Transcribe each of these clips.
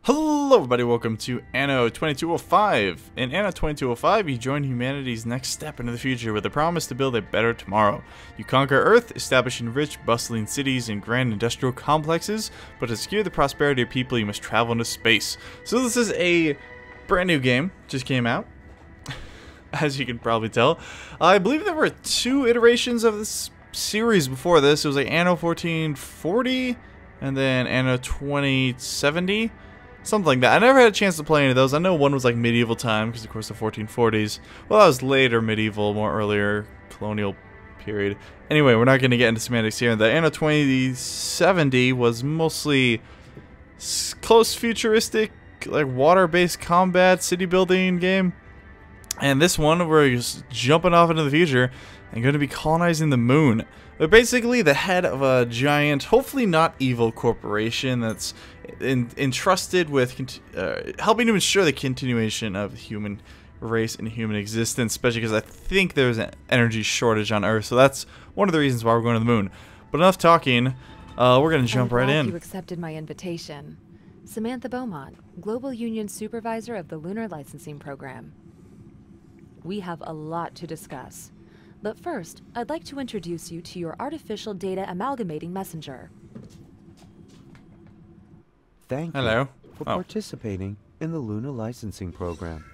Hello everybody, welcome to Anno 2205. In Anno 2205, you join humanity's next step into the future with a promise to build a better tomorrow. You conquer Earth, establishing rich, bustling cities and grand industrial complexes, but to secure the prosperity of people, you must travel into space. So this is a brand new game, just came out, as you can probably tell. I believe there were 2 iterations of this series before this. It was like Anno 1440, and then Anno 2070. Something like that. I never had a chance to play any of those. I know one was like medieval time, because of course the 1440s. Well, that was later medieval, more earlier colonial period. Anyway, we're not going to get into semantics here. The Anno 2070 was mostly close futuristic, like water-based combat, city building game. And this one, we're just jumping off into the future and going to be colonizing the moon. But basically the head of a giant, hopefully not evil corporation that's entrusted with helping to ensure the continuation of the human race and human existence, especially because I think there's an energy shortage on Earth. So that's one of the reasons why we're going to the moon. But enough talking, we're going to jump right in. You accepted my invitation. Samantha Beaumont, Global Union Supervisor of the Lunar Licensing Program. We have a lot to discuss. But first, I'd like to introduce you to your artificial data amalgamating messenger. Thank you for participating in the Lunar Licensing Program.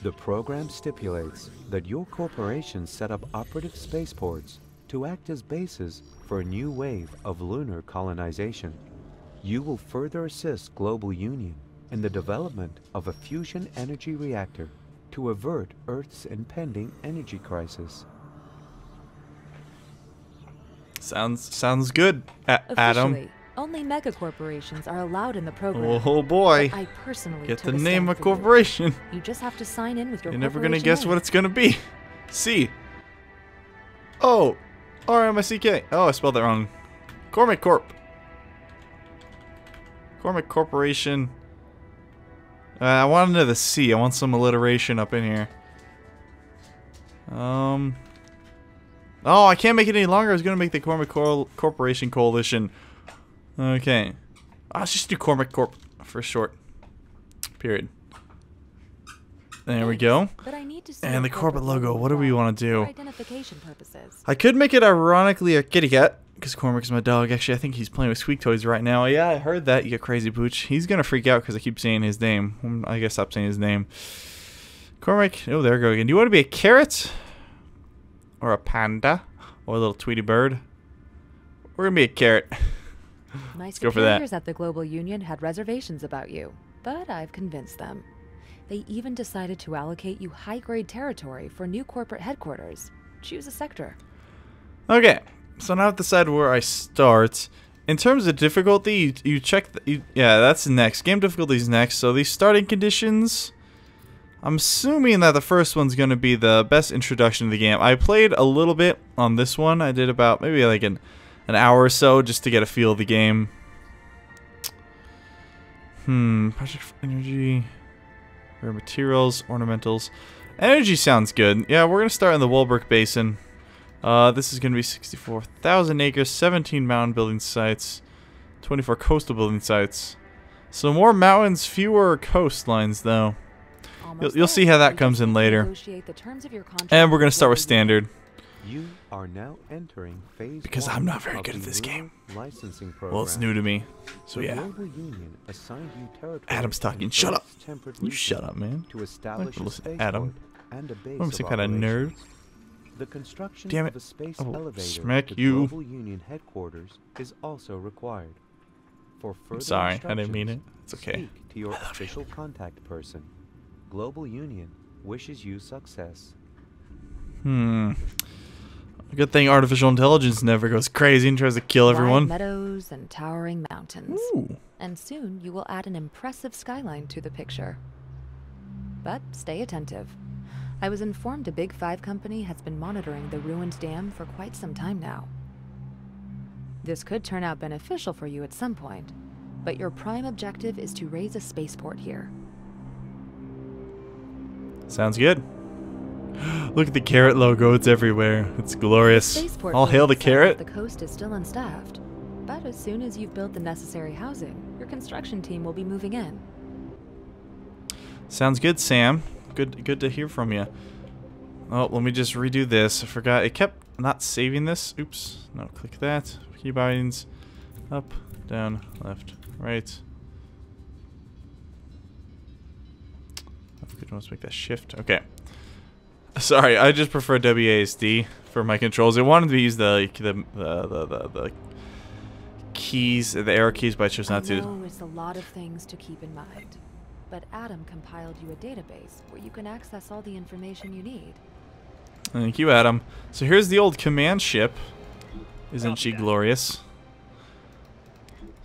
The program stipulates that your corporation set up operative spaceports to act as bases for a new wave of lunar colonization. You will further assist Global Union in the development of a fusion energy reactor to avert Earth's impending energy crisis. Sounds good, Adam. Only megacorporations are allowed in the program. Oh boy! I personally get the name of corporation. You just have to sign in with your. You're never gonna guess what it's gonna be. C. Oh, R-M-I-C-K. Oh, I spelled that wrong. Cormick Corp. Cormick Corporation. I want another C. I want some alliteration up in here. Oh, I can't make it any longer. I was going to make the Cormick Corporation Coalition. Okay. Let's just do Cormick Corp for short. Period. There we go. And the corporate logo. What do we want to do? Identification purposes. I could make it ironically a kitty cat, because Cormick's my dog. Actually, I think he's playing with squeak toys right now. Yeah, I heard that. You crazy pooch. He's going to freak out because I keep saying his name. I guess stop saying his name. Cormick. Oh, there we go again. Do you want to be a carrot? Or a panda, or a little Tweety bird. We're gonna be a carrot. Let's go for that. My superiors at the Global Union had reservations about you, but I've convinced them. They even decided to allocate you high-grade territory for new corporate headquarters. Choose a sector. Okay, so now I've decided where I start. In terms of difficulty, you check. Yeah, that's next. Game difficulty is next. So these starting conditions. I'm assuming that the first one's going to be the best introduction to the game. I played a little bit on this one. I did about maybe like an hour or so just to get a feel of the game. Project for energy, rare materials, ornamentals. Energy sounds good. Yeah, we're going to start in the Walbrook Basin. This is going to be 64,000 acres, 17 mountain building sites, 24 coastal building sites. So more mountains, fewer coastlines though. You'll see how that comes in later. And we're going to start with standard. You are now entering phase because I'm not very good at this game. Well, it's new to me. So yeah. Adam's talking. Shut up. You shut up, man. I'm not listen to Adam. I'm some kind of nerd. The construction Damn of it. a space Oh, elevator smack to you. Global Union headquarters is also required. For further I'm sorry. I didn't mean it. It's okay. Speak to your official contact person. Global Union wishes you success. Good thing artificial intelligence never goes crazy and tries to kill everyone. Wide meadows and towering mountains. Ooh. And soon you will add an impressive skyline to the picture. But stay attentive. I was informed a Big 5 company has been monitoring the ruined dam for quite some time now. This could turn out beneficial for you at some point, but your prime objective is to raise a spaceport here. Sounds good. Look at the carrot logo. It's everywhere. It's glorious. All hail the carrot. The coast is still unstaffed, but as soon as you've built the necessary housing, your construction team will be moving in. Sounds good, Sam. Good to hear from you. Oh, let me just redo this. I forgot. It kept not saving this. Oops. No, click that. Keybinds. Up, down, left, right. Let's make that shift. Okay. Sorry, I just prefer WASD for my controls. I wanted to use the keys, the arrow keys, but I chose not to. I know it's a lot of things to keep in mind, but Adam compiled you a database where you can access all the information you need. Thank you, Adam. So here's the old command ship. Isn't she glorious?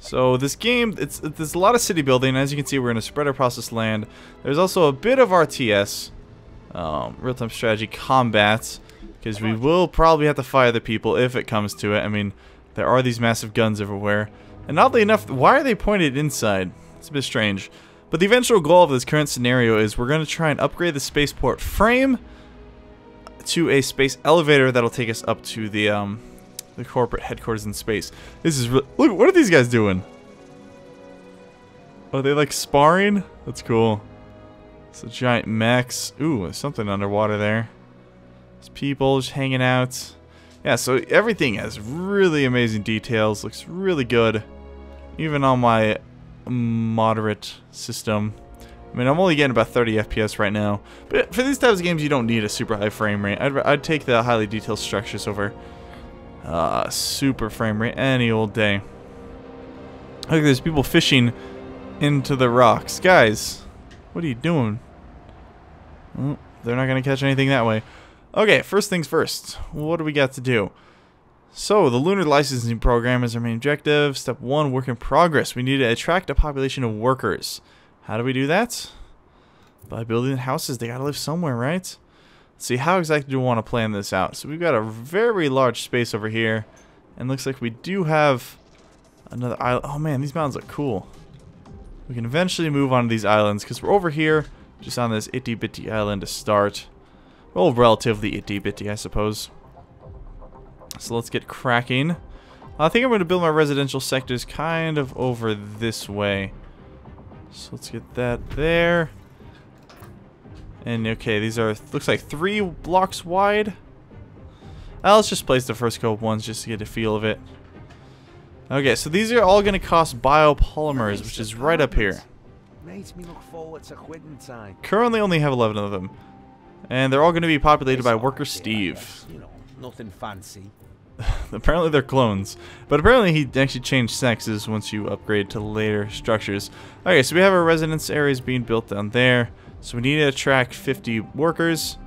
So this game, there's a lot of city building. As you can see, we're in a spreader process land. There's also a bit of RTS, real-time strategy combat, because we will probably have to fire the people if it comes to it. I mean, there are these massive guns everywhere. And oddly enough, why are they pointed inside? It's a bit strange. But the eventual goal of this current scenario is we're going to try and upgrade the spaceport frame to a space elevator that'll take us up to the corporate headquarters in space. This is look, what are these guys doing? Are they like sparring? That's cool. It's a giant mechs. Ooh, there's something underwater there. There's people just hanging out. Yeah, so everything has really amazing details. Looks really good. Even on my moderate system. I mean, I'm only getting about 30 FPS right now. But for these types of games, you don't need a super high frame rate. I'd take the highly detailed structures over super frame rate any old day. Look, there's people fishing into the rocks. Guys, what are you doing? Well, they're not going to catch anything that way. Okay, first things first. What do we got to do? So, the lunar licensing program is our main objective. Step 1, work in progress. We need to attract a population of workers. How do we do that? By building houses. They gotta live somewhere, right? Let's see, how exactly do we want to plan this out? So we've got a very large space over here. And looks like we do have another island. Oh man, these mountains look cool. We can eventually move on to these islands because we're over here, just on this itty-bitty island to start. Well, relatively itty-bitty, I suppose. So let's get cracking. I think I'm going to build my residential sectors kind of over this way. So let's get that there. And okay, these are, looks like 3 blocks wide. Let's just place the first couple ones just to get a feel of it. Okay, so these are all going to cost biopolymers, which is right up here. Makes me look forward to quitting time. Currently only have 11 of them. And they're all going to be populated by worker Steve. You know, nothing fancy. Apparently they're clones. But apparently he actually changed sexes once you upgrade to later structures. Okay, so we have our residence areas being built down there. So we need to attract 50 workers.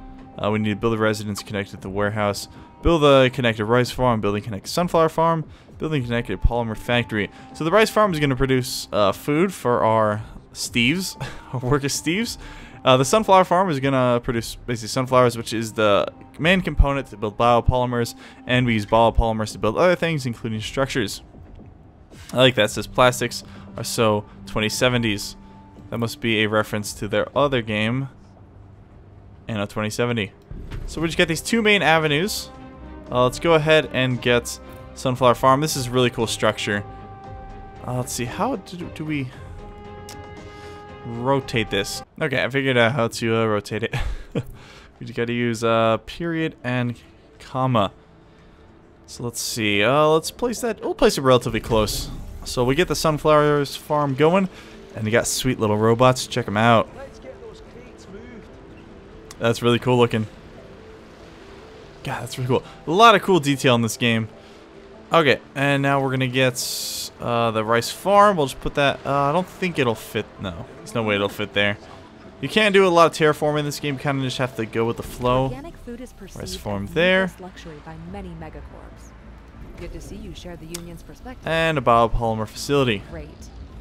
We need to build a residence connected to the warehouse. Build a connected rice farm. Building connected sunflower farm. Building connected polymer factory. So the rice farm is going to produce food for our Steves. Our worker Steves. The sunflower farm is going to produce basically sunflowers, which is the main component to build biopolymers, and we use biopolymers to build other things, including structures. I like that. It says plastics are so 2070s. That must be a reference to their other game, Anno 2070. So we just got these 2 main avenues. Let's go ahead and get sunflower farm. This is a really cool structure. Let's see, how do we rotate this? Okay, I figured out how to rotate it. We just got to use period and comma. So let's see. Let's place that. We'll place it relatively close. So we get the sunflowers farm going, and you got sweet little robots. Check them out. Let's get those crates moved. That's really cool looking. God, that's really cool. A lot of cool detail in this game. Okay, and now we're gonna get the rice farm. We'll just put that. I don't think it'll fit. No, there's no way it'll fit there. You can't do a lot of terraforming in this game. You kind of just have to go with the flow. Organic food is perceived Rice farm as there. needless luxury by many megacorps. Good to see you share the union's perspective. And a biopolymer facility. Great.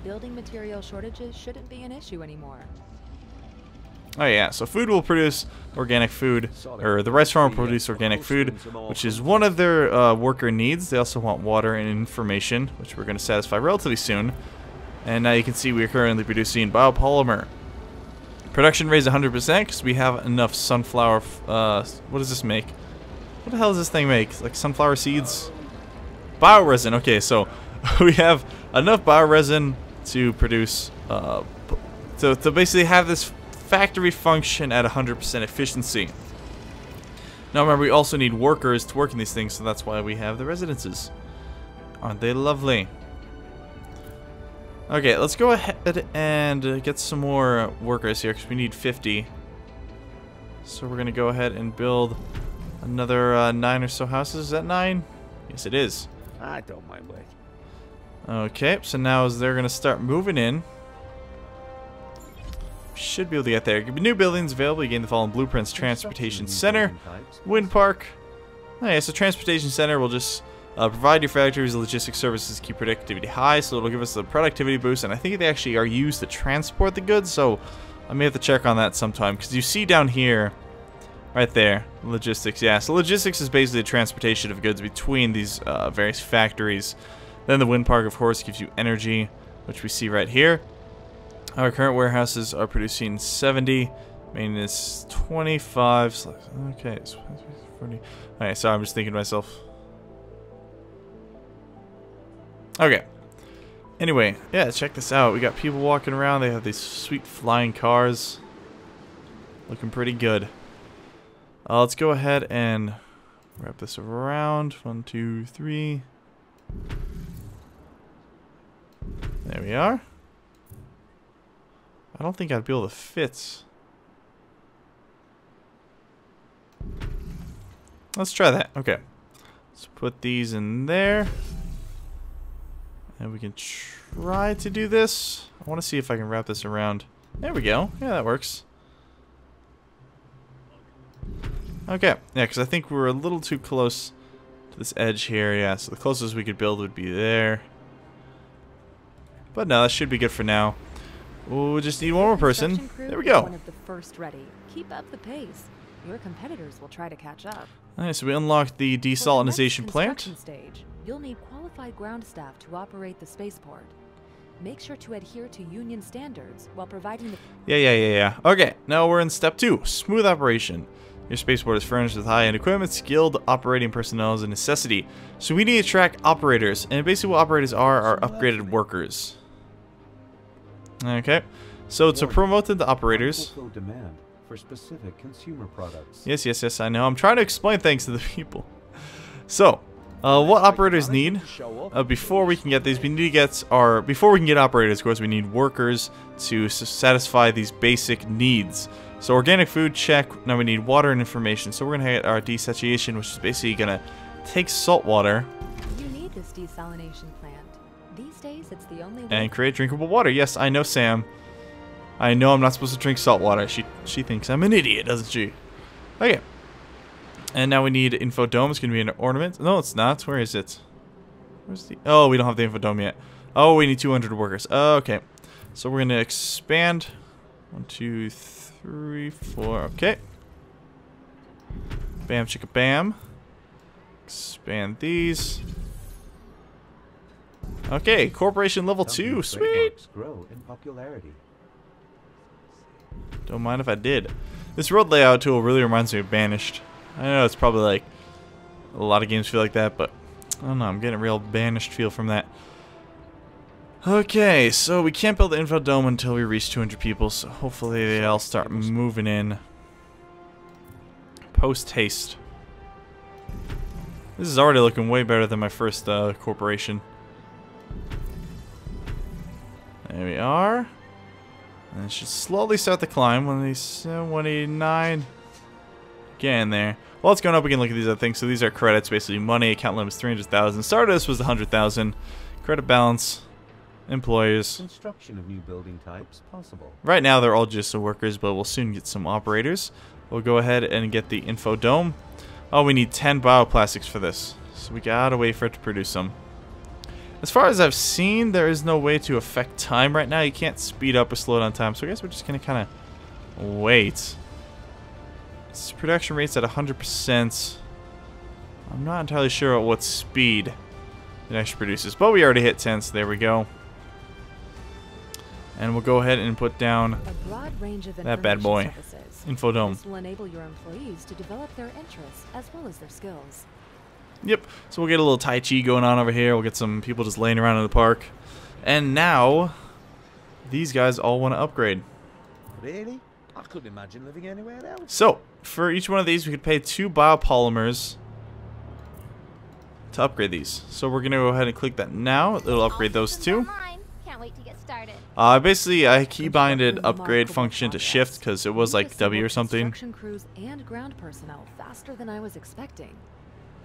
Building material shortages shouldn't be an issue anymore. Oh yeah, so food will produce organic food, or the rice farm will produce organic food, which is one of their worker needs. They also want water and information, which we're going to satisfy relatively soon. And now you can see we are currently producing biopolymer. Production rate is 100% because we have enough sunflower. What does this make? What the hell does this thing make? Like sunflower seeds? Bioresin. Okay, so we have enough bioresin to produce, to basically have this factory function at 100% efficiency. Now remember, we also need workers to work in these things, so that's why we have the residences. Aren't they lovely? Okay, let's go ahead and get some more workers here, because we need 50. So we're going to go ahead and build another 9 or so houses. Is that 9? Yes, it is. I don't mind waiting. Okay, so now as they're going to start moving in, should be able to get there. New buildings available. You gain the following blueprints: Transportation Center, Wind Park. Okay, so Transportation Center will just provide your factories logistics services, keep productivity high, so it'll give us a productivity boost. And I think they actually are used to transport the goods, so I may have to check on that sometime. Because you see down here, right there, logistics. Yeah, so logistics is basically the transportation of goods between these various factories. Then the Wind Park, of course, gives you energy, which we see right here. Our current warehouses are producing 70, maintenance 25. Okay, it's 40. Okay, sorry, I'm just thinking to myself. Okay. Anyway, yeah, check this out. We got people walking around. They have these sweet flying cars. Looking pretty good. Let's go ahead and wrap this around. 1, 2, 3. There we are. I don't think I'd be able to fit. Let's try that. Okay. Let's put these in there. And we can try to do this. I want to see if I can wrap this around. There we go. Yeah, that works. Okay. Yeah, because I think we're a little too close to this edge here. Yeah, so the closest we could build would be there. But no, that should be good for now. We'll just need one more person. There we go. One of the first ready. Keep up the pace. Your competitors will try to catch up. Alright, so we unlocked the desalinization plant. Stage, you'll need qualified ground staff to operate the spaceport. Make sure to adhere to union standards while providing the... Yeah. Okay, now we're in step 2. Smooth operation. Your spaceport is furnished with high-end equipment. Skilled operating personnel is a necessity. So we need to track operators. And basically what operators are upgraded workers. Okay, so to promote the operators. Demand for specific consumer products. Yes, I know. I'm trying to explain things to the people. So, what operators need before we can get these? We need to get our before we can get operators. Of course, we need workers to satisfy these basic needs. So, organic food, check. Now we need water and information. So we're gonna get our desatiation, which is basically gonna take salt water. You need this desalination plant. These days, it's the only way. And create drinkable water. Yes, I know, Sam. I know I'm not supposed to drink salt water. She thinks I'm an idiot, doesn't she? Okay. And now we need infodome. It's going to be an ornament. No, it's not. Where is it? Where's the... Oh, we don't have the infodome yet. Oh, we need 200 workers. Okay. So we're going to expand. 1, 2, 3, 4. Okay. Bam, chicka, bam. Expand these. Okay, corporation level 2. Sweet. Grow in popularity. Don't mind if I did. This road layout tool really reminds me of Banished. I know it's probably like a lot of games feel like that, but I don't know. I'm getting a real Banished feel from that. Okay, so we can't build the infodome until we reach 200 people, so hopefully they all start moving in. Post haste. This is already looking way better than my first corporation. There we are. And it should slowly start the climb. 189. Getting there. While it's going up, we can look at these other things. So these are credits, basically money. Account limit is 300,000. Stardust was 100,000. Credit balance. Employers. Construction of new building types possible. Right now they're all just workers, but we'll soon get some operators. We'll go ahead and get the infodome. Oh, we need 10 bioplastics for this. So we gotta wait for it to produce some. As far as I've seen, there is no way to affect time right now. You can't speed up or slow down time, so I guess we're just gonna kind of wait. This production rate's at 100%. I'm not entirely sure at what speed it actually produces, but we already hit 10, so there we go. And we'll go ahead and put down a broad range of that bad boy, infodome. This will enable your employees to develop their interests as well as their skills. Yep, so we'll get a little Tai Chi going on over here. We'll get some people just laying around in the park. And now, these guys all want to upgrade. Really? I couldn't imagine living anywhere else. So, for each one of these, we could pay 2 biopolymers to upgrade these. So we're going to go ahead and click that now. It'll upgrade those 2. Can't wait to get started. Basically, I keybinded upgrade function to shift because it was like W or something. Construction crews and ground personnel faster than I was expecting.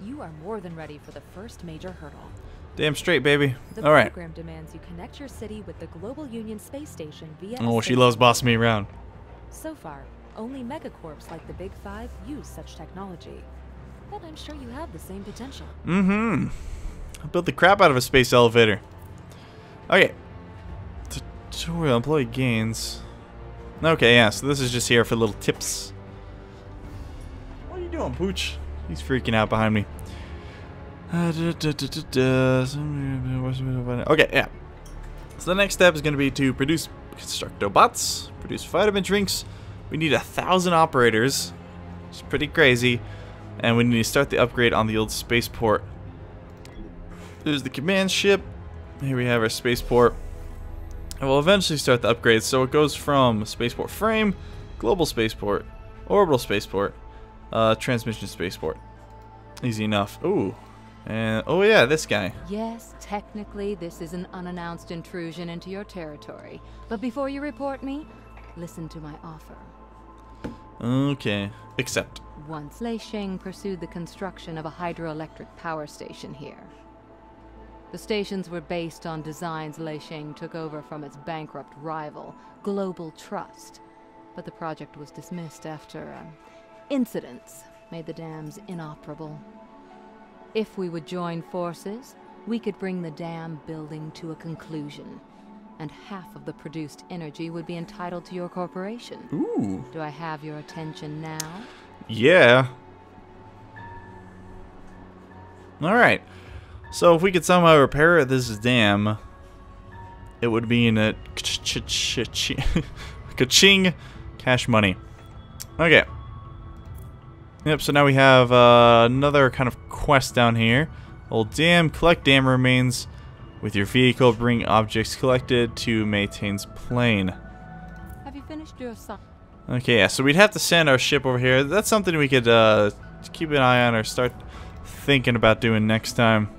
You are more than ready for the first major hurdle. Damn straight, baby. The All right. program demands you connect your city with the Global Union space station via. Oh, she loves bossing me around. So far, only megacorps like the Big Five use such technology. But I'm sure you have the same potential. Mm-hmm. I built the crap out of a space elevator. Okay. Tutorial employee gains. Okay, yeah, so this is just here for little tips. What are you doing, Pooch? He's freaking out behind me. Okay, yeah. So the next step is going to be to produce constructobots, produce vitamin drinks. We need 1,000 operators. It's pretty crazy. And we need to start the upgrade on the old spaceport. There's the command ship. Here we have our spaceport. And we'll eventually start the upgrade. So it goes from spaceport frame, global spaceport, orbital spaceport, transmission spaceport. Easy enough. Ooh. And oh yeah, this guy. Yes, technically this is an unannounced intrusion into your territory. But before you report me, listen to my offer. Okay. Accept. Once Lei Sheng pursued the construction of a hydroelectric power station here. The stations were based on designs Lei Sheng took over from its bankrupt rival, Global Trust. But the project was dismissed after incidents made the dams inoperable. If we would join forces, we could bring the dam building to a conclusion, and half of the produced energy would be entitled to your corporation. Ooh. Do I have your attention now? Yeah. Alright. So if we could somehow repair this dam, it would be in a ka-ching cash money. Okay. Yep, so now we have another kind of quest down here. Old dam, collect dam remains with your vehicle, bring objects collected to Maytane's plane. Have you finished your assignment? Okay, yeah, so we'd have to send our ship over here. That's something we could keep an eye on or start thinking about doing next time.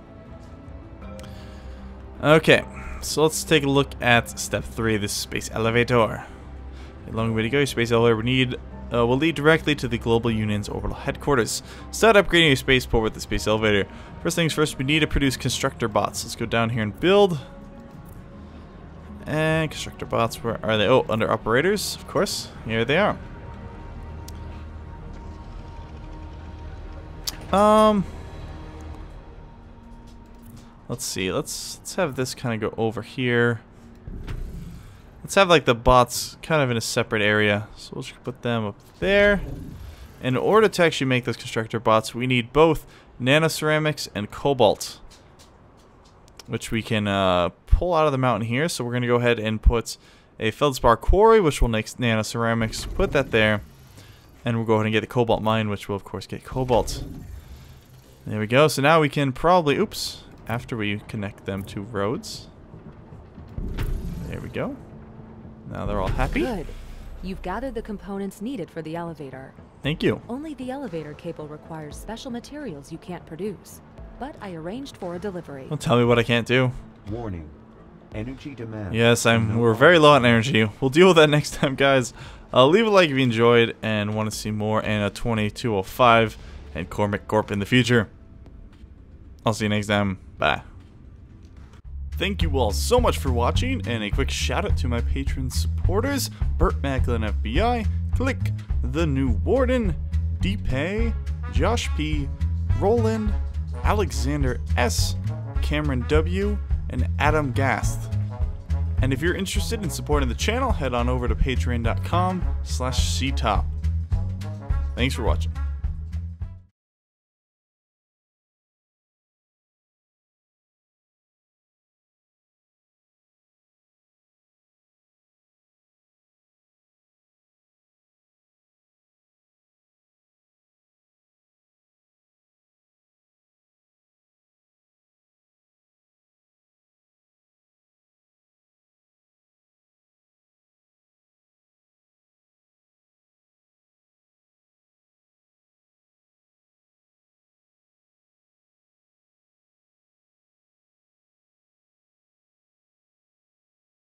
Okay, so let's take a look at step 3, this space elevator. A long way to go. Your space elevator will lead directly to the Global Union's orbital headquarters. Start upgrading your spaceport with the space elevator. First things first, we need to produce constructor bots. Let's go down here and build. And constructor bots, where are they? Oh, under operators, of course. Here they are. Let's see. Let's have this kind of go over here. Let's have like the bots kind of in a separate area. So we'll just put them up there. In order to actually make those constructor bots, we need both nanoceramics and cobalt, which we can pull out of the mountain here. So we're going to go ahead and put a feldspar quarry, which will make nanoceramics. Put that there. And we'll go ahead and get the cobalt mine, which will of course get cobalt. There we go. So now we can probably, oops, after we connect them to roads. There we go. Now they're all happy. Good. You've gathered the components needed for the elevator. Thank you. Only the elevator cable requires special materials you can't produce. But I arranged for a delivery. Don't tell me what I can't do. Warning. Energy demand. Yes, we're very low on energy. We'll deal with that next time, guys. Leave a like if you enjoyed and want to see more Anno 2205 and Cormick Corp in the future. I'll see you next time. Bye. Thank you all so much for watching, and a quick shout out to my patron supporters: Burt Macklin FBI, Click, The New Warden, Deepay, Josh P, Roland, Alexander S, Cameron W, and Adam Gast. And if you're interested in supporting the channel, head on over to patreon.com/ctop. Thanks for watching.